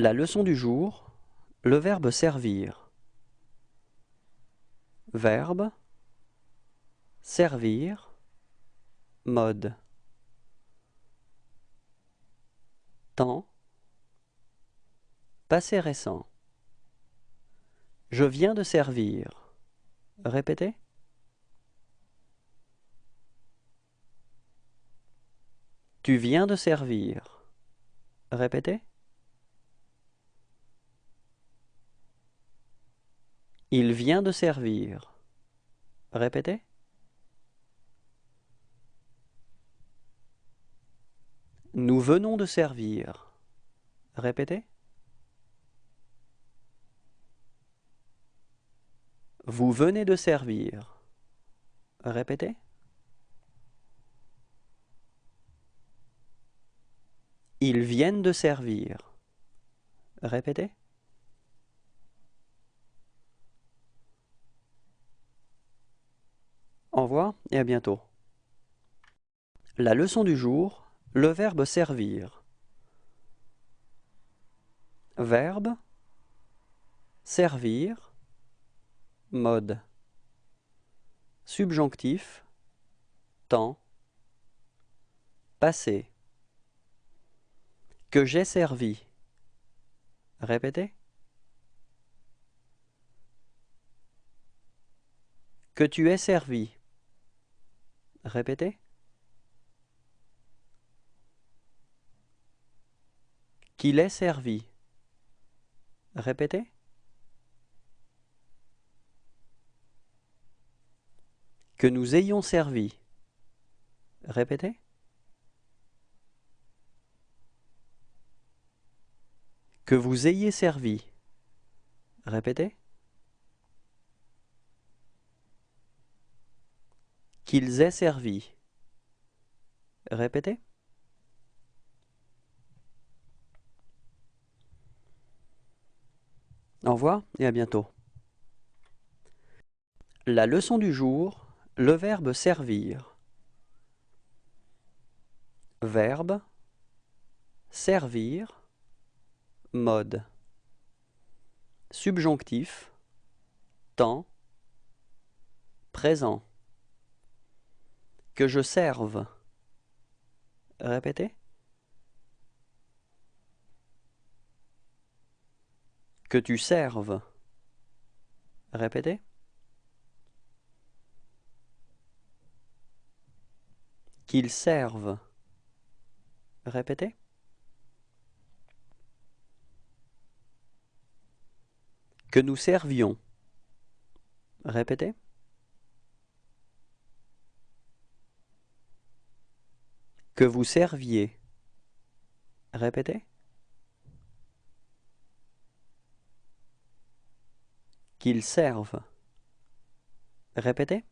La leçon du jour, le verbe servir. Verbe, servir, mode. Temps, passé récent. Je viens de servir. Répétez. Tu viens de servir. Répétez. Il vient de servir. Répétez. Nous venons de servir. Répétez. Vous venez de servir. Répétez. Ils viennent de servir. Répétez. Au revoir et à bientôt. La leçon du jour, le verbe servir. Verbe, servir, mode. Subjonctif, temps, passé. Que j'ai servi. Répétez. Que tu aies servi. Répétez. Qu'il ait servi. Répétez. Que nous ayons servi. Répétez. Que vous ayez servi. Répétez. Qu'ils aient servi. Répétez. Au revoir et à bientôt. La leçon du jour, le verbe servir. Verbe, servir, mode. Subjonctif, temps, présent. Que je serve. Répétez. Que tu serves. Répétez. Qu'ils servent. Répétez. Que nous servions. Répétez. Que vous serviez. Répétez. Qu'ils servent. Répétez.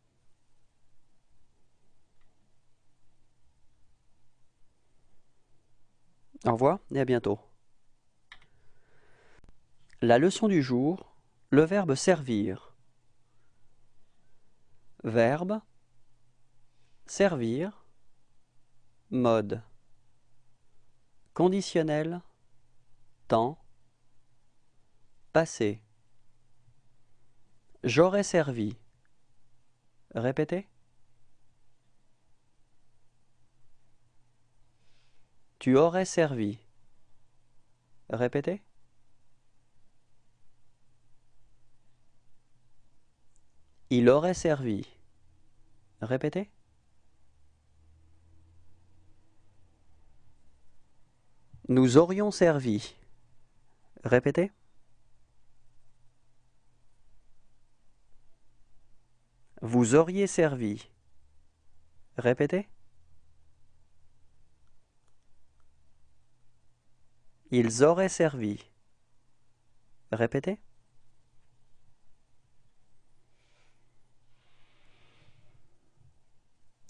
Au revoir et à bientôt. La leçon du jour, le verbe servir. Verbe, servir, mode. Conditionnel, temps, passé. J'aurais servi. Répétez. Tu aurais servi. Répétez. Il aurait servi. Répétez. Nous aurions servi. Répétez. Vous auriez servi. Répétez. Ils auraient servi. Répétez.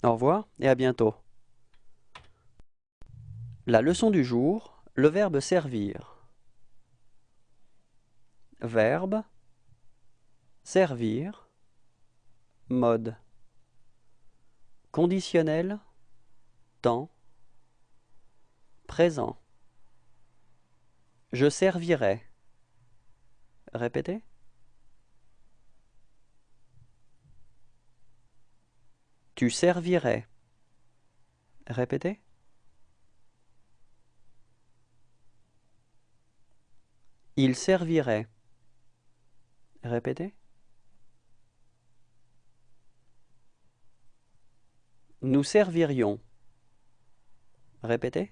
Au revoir et à bientôt. La leçon du jour, le verbe servir. Verbe, servir, mode. Conditionnel, temps, présent. Je servirai. Répétez. Tu servirais. Répétez. Il servirait. Répétez. Nous servirions. Répétez.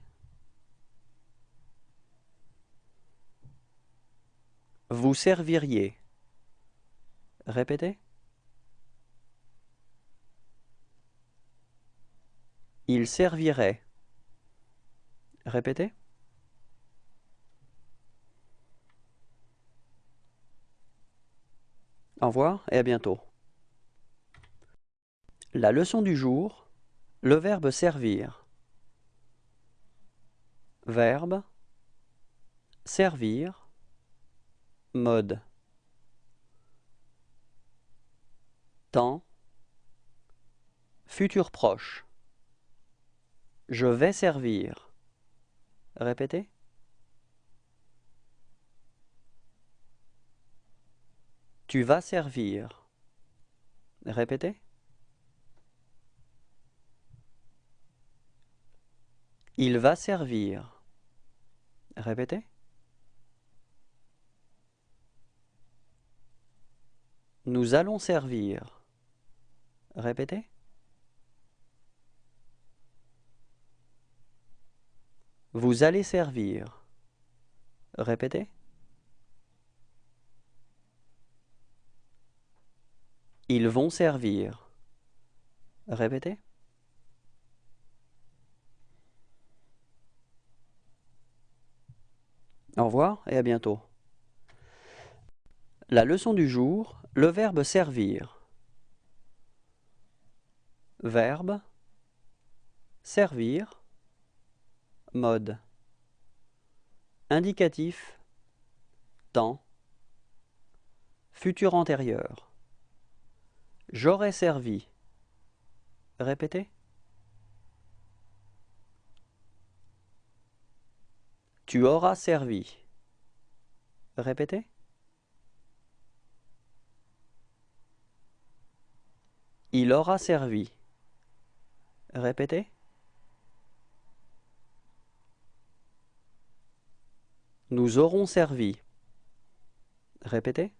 Vous serviriez. Répétez. Il servirait. Répétez. Au revoir et à bientôt. La leçon du jour, le verbe servir. Verbe, servir, mode. Temps, futur proche. Je vais servir. Répétez. Tu vas servir. Répétez. Il va servir. Répétez. Nous allons servir. Répétez. Vous allez servir. Répétez. Ils vont servir. Répétez. Au revoir et à bientôt. La leçon du jour, le verbe servir. Verbe, servir, mode. Indicatif, temps, futur antérieur. J'aurais servi. Répétez. Tu auras servi. Répétez. Il aura servi. Répétez. Nous aurons servi. Répétez.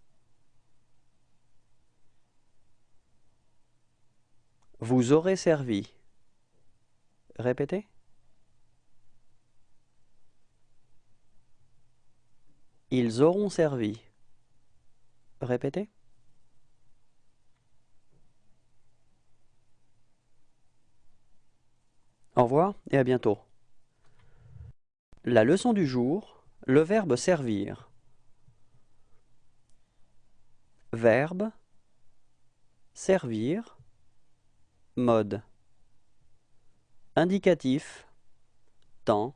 Vous aurez servi. Répétez. Ils auront servi. Répétez. Au revoir et à bientôt. La leçon du jour, le verbe servir. Verbe, servir, mode. Indicatif, temps,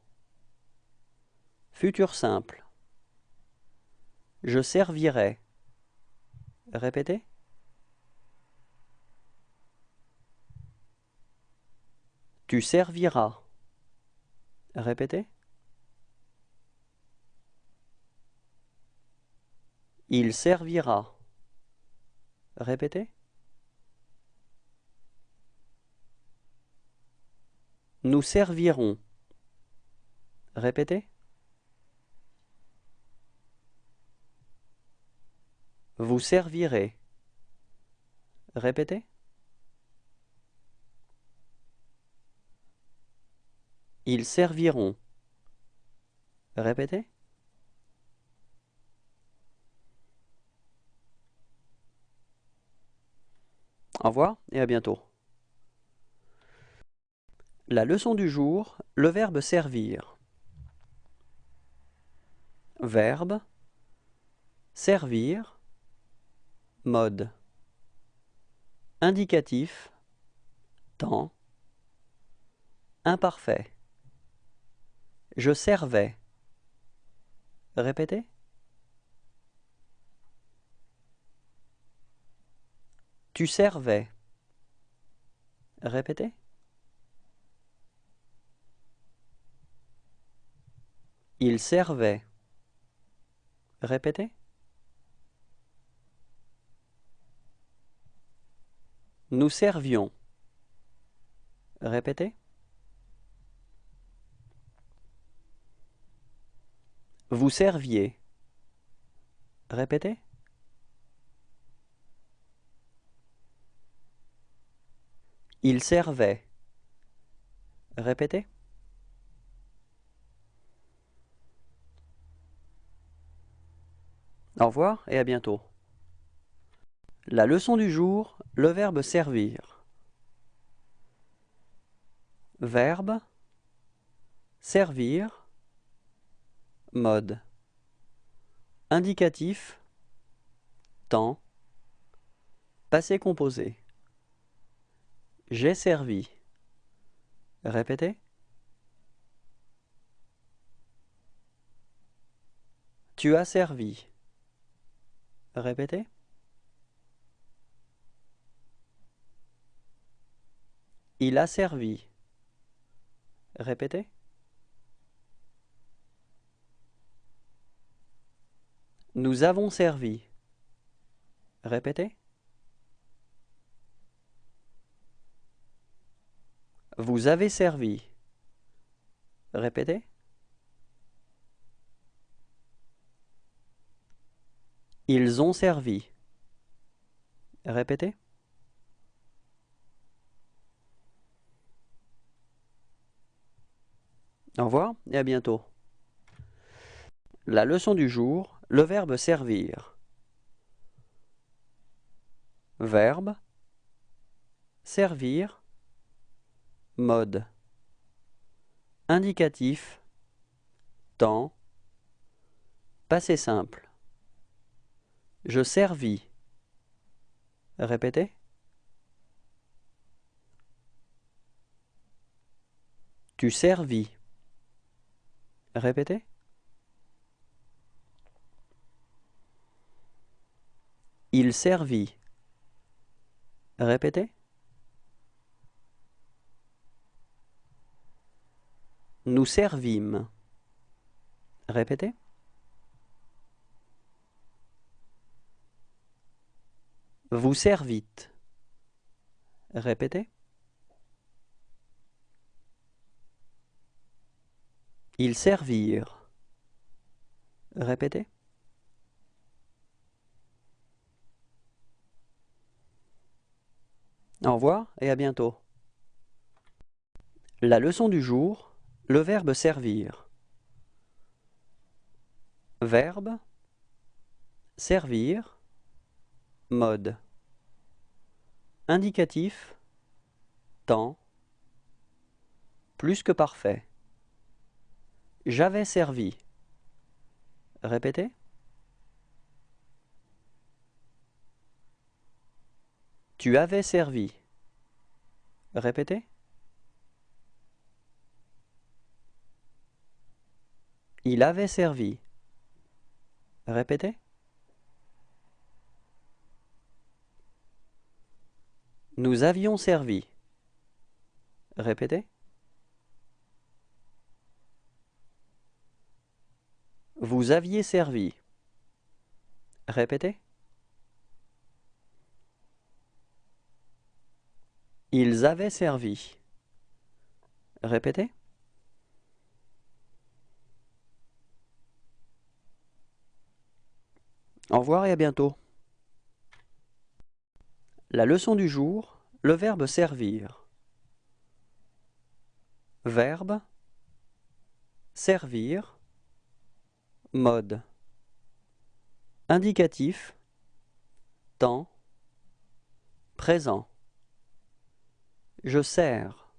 futur simple. Je servirai. Répétez. Tu serviras. Répétez. Il servira. Répétez. Nous servirons. Répétez. Vous servirez. Répétez. Ils serviront. Répétez. Au revoir et à bientôt. La leçon du jour, le verbe servir. Verbe, servir, mode. Indicatif, temps, imparfait. Je servais. Répétez. Tu servais. Répétez. Il servait. Répétez. Nous servions. Répétez. Vous serviez. Répétez. Il servait. Répétez. Au revoir et à bientôt. La leçon du jour, le verbe servir. Verbe, servir, mode. Indicatif, temps, passé composé. J'ai servi. Répétez. Tu as servi. Répétez. Il a servi. Répétez. Nous avons servi. Répétez. Vous avez servi. Répétez. Ils ont servi. Répétez. Au revoir et à bientôt. La leçon du jour, le verbe servir. Verbe, servir, mode. Indicatif, temps, passé simple. Je servis. Répétez. Tu servis. Répétez. Il servit. Répétez. Nous servimes. Répétez. Vous servites. Répétez. Ils servirent. Répétez. Au revoir et à bientôt. La leçon du jour, le verbe servir. Verbe, servir, mode. Indicatif, temps, plus que parfait. J'avais servi. Répétez. Tu avais servi. Répétez. Il avait servi. Répétez. Nous avions servi. Répétez. Vous aviez servi. Répétez. Ils avaient servi. Répétez. Au revoir et à bientôt. La leçon du jour, le verbe servir. Verbe, servir, mode. Indicatif, temps, présent. Je sers.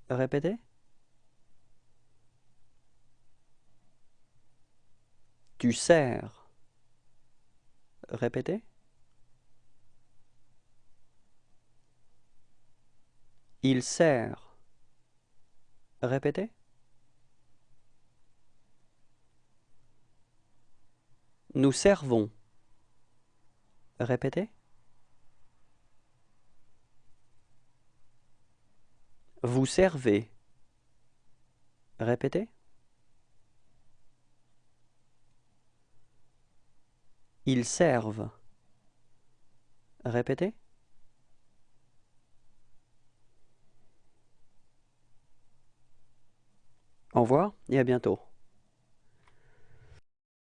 Répétez. Tu sers. Répétez. Il sert. Répétez. Nous servons. Répétez. Vous servez. Répétez. Ils servent. Répétez. Au revoir et à bientôt.